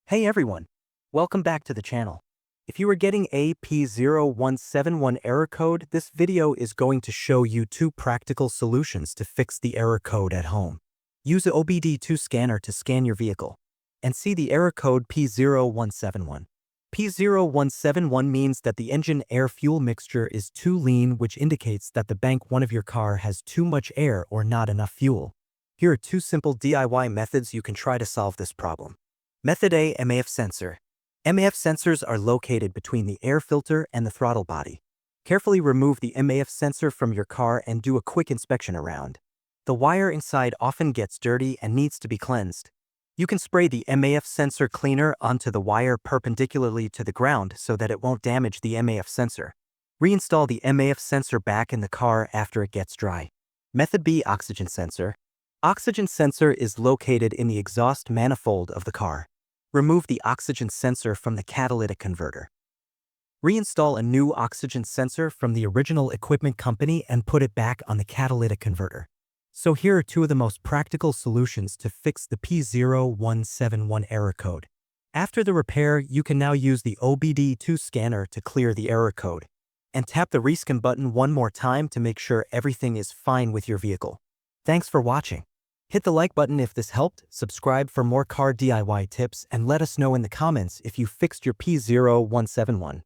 Hey everyone! Welcome back to the channel. If you are getting a P0171 error code, this video is going to show you two practical solutions to fix the error code at home. Use a OBD2 scanner to scan your vehicle and see the error code P0171. P0171 means that the engine air-fuel mixture is too lean, which indicates that the bank one of your car has too much air or not enough fuel. Here are two simple DIY methods you can try to solve this problem. Method A. MAF sensor. MAF sensors are located between the air filter and the throttle body. Carefully remove the MAF sensor from your car and do a quick inspection around. The wire inside often gets dirty and needs to be cleansed. You can spray the MAF sensor cleaner onto the wire perpendicularly to the ground so that it won't damage the MAF sensor. Reinstall the MAF sensor back in the car after it gets dry. Method B. Oxygen sensor. Oxygen sensor is located in the exhaust manifold of the car. Remove the oxygen sensor from the catalytic converter. Reinstall a new oxygen sensor from the original equipment company and put it back on the catalytic converter. So here are two of the most practical solutions to fix the P0171 error code. After the repair, you can now use the OBD2 scanner to clear the error code. And tap the rescan button one more time to make sure everything is fine with your vehicle. Thanks for watching. Hit the like button if this helped, subscribe for more car DIY tips, and let us know in the comments if you fixed your P0171.